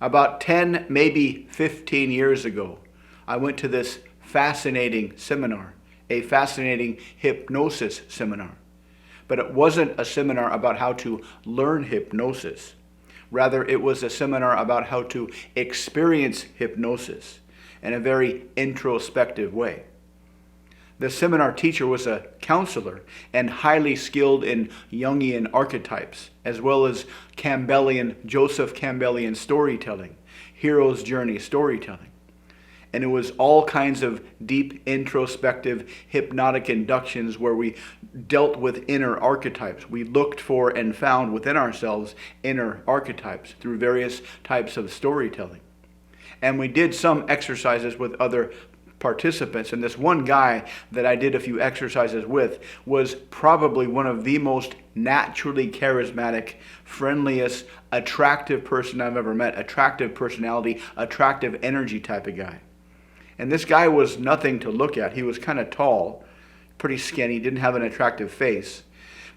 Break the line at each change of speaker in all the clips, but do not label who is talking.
About 10, maybe 15 years ago, I went to this fascinating seminar, a fascinating hypnosis seminar. But it wasn't a seminar about how to learn hypnosis. Rather, it was a seminar about how to experience hypnosis in a very introspective way. The seminar teacher was a counselor and highly skilled in Jungian archetypes, as well as Joseph Campbellian storytelling, hero's journey storytelling. And it was all kinds of deep, introspective, hypnotic inductions where we dealt with inner archetypes. We looked for and found within ourselves inner archetypes through various types of storytelling. And we did some exercises with other participants, and this one guy that I did a few exercises with was probably one of the most naturally charismatic, friendliest, attractive person I've ever met. Attractive personality, attractive energy type of guy. And this guy was nothing to look at. He was kind of tall, pretty skinny, didn't have an attractive face.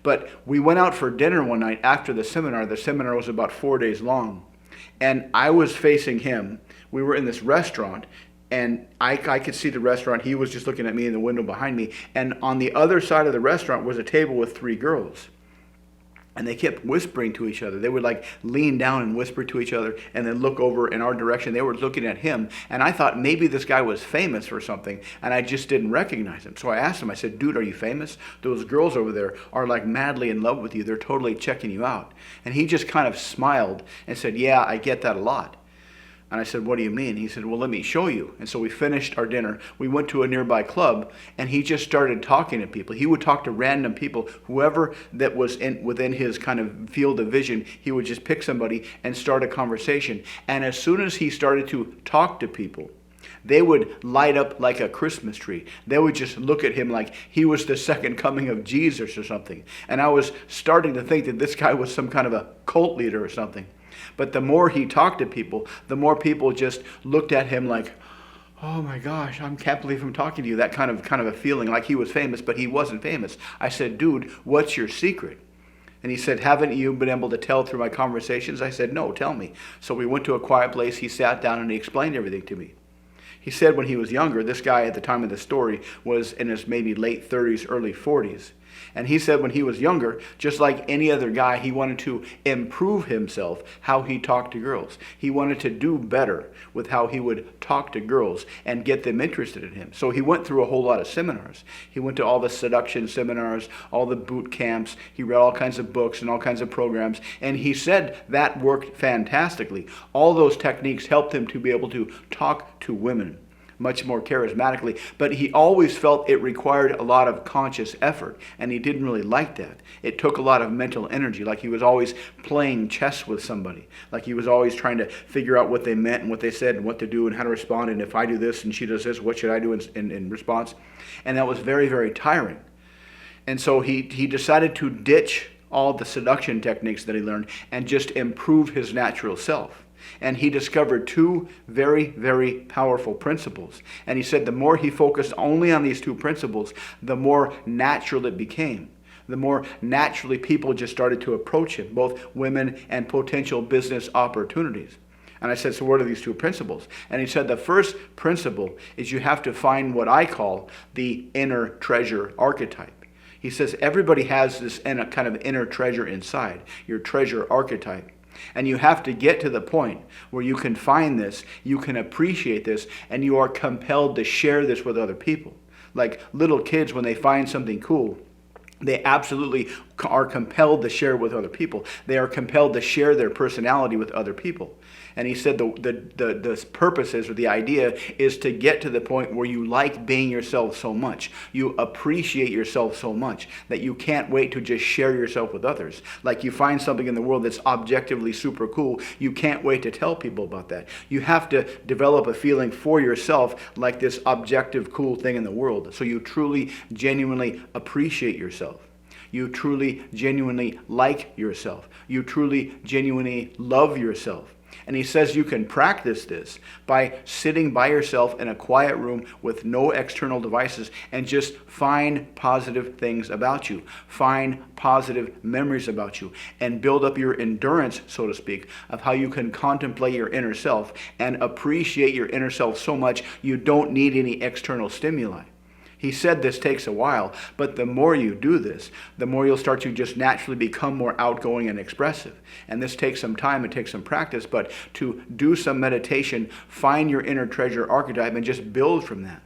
But we went out for dinner one night after the seminar. The seminar was about 4 days long. And I was facing him. We were in this restaurant, and I could see the restaurant. He was just looking at me in the window behind me. And on the other side of the restaurant was a table with 3 girls. And they kept whispering to each other. They would like lean down and whisper to each other and then look over in our direction. They were looking at him. And I thought maybe this guy was famous or something, and I just didn't recognize him. So I asked him, I said, dude, are you famous? Those girls over there are like madly in love with you. They're totally checking you out. And he just kind of smiled and said, yeah, I get that a lot. And I said, what do you mean? He said, well, let me show you. And so we finished our dinner. We went to a nearby club, and he just started talking to people. He would talk to random people, whoever that was within his kind of field of vision. He would just pick somebody and start a conversation. And as soon as he started to talk to people, they would light up like a Christmas tree. They would just look at him like he was the second coming of Jesus or something. And I was starting to think that this guy was some kind of a cult leader or something. But the more he talked to people, the more people just looked at him like, oh my gosh, I can't believe I'm talking to you. That kind of a feeling like he was famous, but he wasn't famous. I said, dude, what's your secret? And he said, haven't you been able to tell through my conversations? I said, no, tell me. So we went to a quiet place. He sat down and he explained everything to me. He said when he was younger, this guy at the time of the story was in his maybe late 30s, early 40s. And he said when he was younger, just like any other guy, he wanted to improve himself, how he talked to girls. He wanted to do better with how he would talk to girls and get them interested in him. So he went through a whole lot of seminars. He went to all the seduction seminars, all the boot camps. He read all kinds of books and all kinds of programs. And he said that worked fantastically. All those techniques helped him to be able to talk to women much more charismatically, but he always felt it required a lot of conscious effort, and he didn't really like that. It took a lot of mental energy, like he was always playing chess with somebody, like he was always trying to figure out what they meant and what they said and what to do and how to respond, and if I do this and she does this, what should I do in response? And that was very, very tiring. And so he decided to ditch all the seduction techniques that he learned and just improve his natural self. And he discovered 2 very, very powerful principles. And he said the more he focused only on these 2 principles, the more natural it became. The more naturally people just started to approach him, both women and potential business opportunities. And I said, so what are these 2 principles? And he said the first principle is you have to find what I call the inner treasure archetype. He says everybody has this kind of inner treasure inside, your treasure archetype. And you have to get to the point where you can find this, you can appreciate this, and you are compelled to share this with other people. Like little kids, when they find something cool, they absolutely are compelled to share with other people. They are compelled to share their personality with other people. And he said the purpose is, or the idea is to get to the point where you like being yourself so much, you appreciate yourself so much that you can't wait to just share yourself with others. Like you find something in the world that's objectively super cool, you can't wait to tell people about that. You have to develop a feeling for yourself like this objective cool thing in the world, so you truly, genuinely appreciate yourself. You truly, genuinely like yourself. You truly, genuinely love yourself. And he says you can practice this by sitting by yourself in a quiet room with no external devices and just find positive things about you. Find positive memories about you and build up your endurance, so to speak, of how you can contemplate your inner self and appreciate your inner self so much you don't need any external stimuli. He said this takes a while, but the more you do this, the more you'll start to just naturally become more outgoing and expressive. And this takes some time, it takes some practice, but to do some meditation, find your inner treasure archetype and just build from that.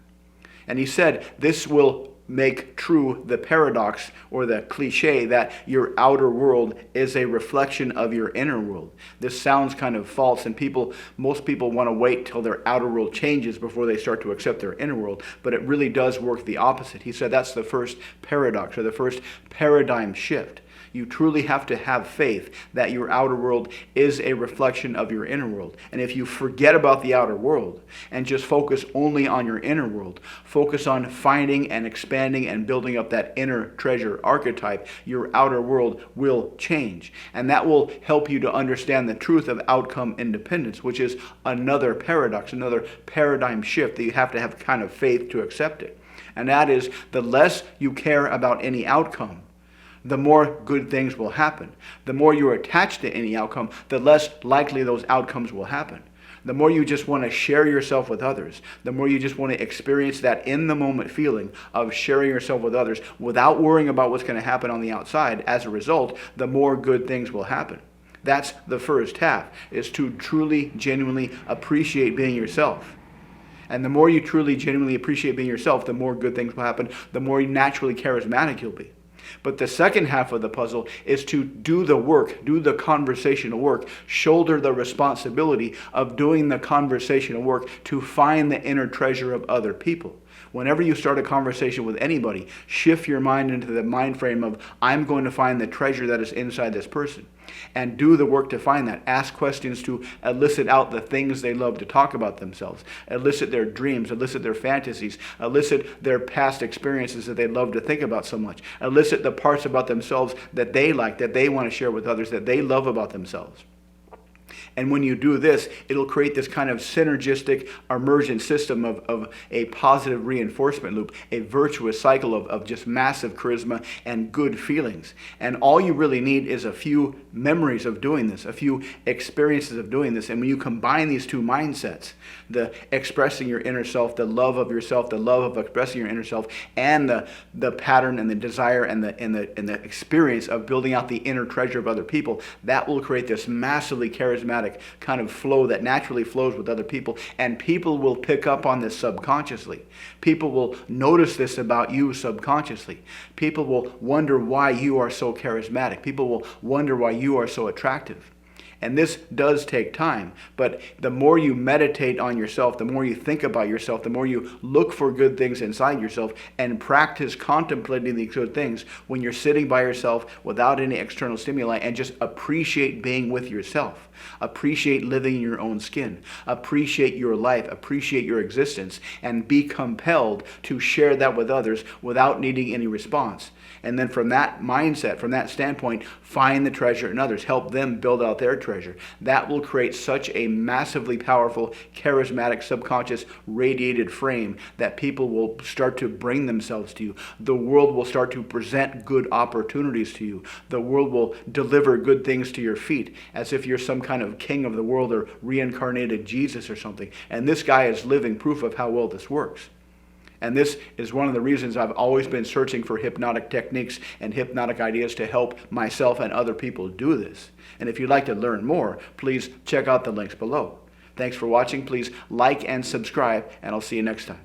And he said this will make true the paradox or the cliche that your outer world is a reflection of your inner world. This sounds kind of false, and most people want to wait till their outer world changes before they start to accept their inner world, but it really does work the opposite. He said that's the first paradox or the first paradigm shift. You truly have to have faith that your outer world is a reflection of your inner world. And if you forget about the outer world and just focus only on your inner world, focus on finding and expanding and building up that inner treasure archetype, your outer world will change. And that will help you to understand the truth of outcome independence, which is another paradox, another paradigm shift that you have to have kind of faith to accept it. And that is, the less you care about any outcome, the more good things will happen. The more you're attached to any outcome, the less likely those outcomes will happen. The more you just want to share yourself with others, the more you just want to experience that in-the-moment feeling of sharing yourself with others without worrying about what's going to happen on the outside, as a result, the more good things will happen. That's the first half, is to truly, genuinely appreciate being yourself. And the more you truly, genuinely appreciate being yourself, the more good things will happen, the more naturally charismatic you'll be. But the second half of the puzzle is to do the work, do the conversational work, shoulder the responsibility of doing the conversational work to find the inner treasure of other people. Whenever you start a conversation with anybody, shift your mind into the mind frame of, I'm going to find the treasure that is inside this person. And do the work to find that. Ask questions to elicit out the things they love to talk about themselves. Elicit their dreams, elicit their fantasies, elicit their past experiences that they love to think about so much. Elicit the parts about themselves that they like, that they want to share with others, that they love about themselves. And when you do this, it'll create this kind of synergistic emergent system of a positive reinforcement loop, a virtuous cycle of just massive charisma and good feelings. And all you really need is a few memories of doing this, a few experiences of doing this. And when you combine these two mindsets, the expressing your inner self, the love of yourself, the love of expressing your inner self, and the pattern and the desire and the experience of building out the inner treasure of other people, that will create this massively charismatic kind of flow that naturally flows with other people. And people will pick up on this subconsciously. People will notice this about you subconsciously. People will wonder why you are so charismatic. People will wonder why you are so attractive. And this does take time, but the more you meditate on yourself, the more you think about yourself, the more you look for good things inside yourself and practice contemplating these good things when you're sitting by yourself without any external stimuli, and just appreciate being with yourself. Appreciate living in your own skin. Appreciate your life. Appreciate your existence, and be compelled to share that with others without needing any response. And then from that mindset, from that standpoint, find the treasure in others. Help them build out their treasure. That will create such a massively powerful, charismatic, subconscious, radiated frame that people will start to bring themselves to you. The world will start to present good opportunities to you. The world will deliver good things to your feet, as if you're some kind of king of the world or reincarnated Jesus or something. And this guy is living proof of how well this works. And this is one of the reasons I've always been searching for hypnotic techniques and hypnotic ideas to help myself and other people do this. And if you'd like to learn more, please check out the links below. Thanks for watching. Please like and subscribe, and I'll see you next time.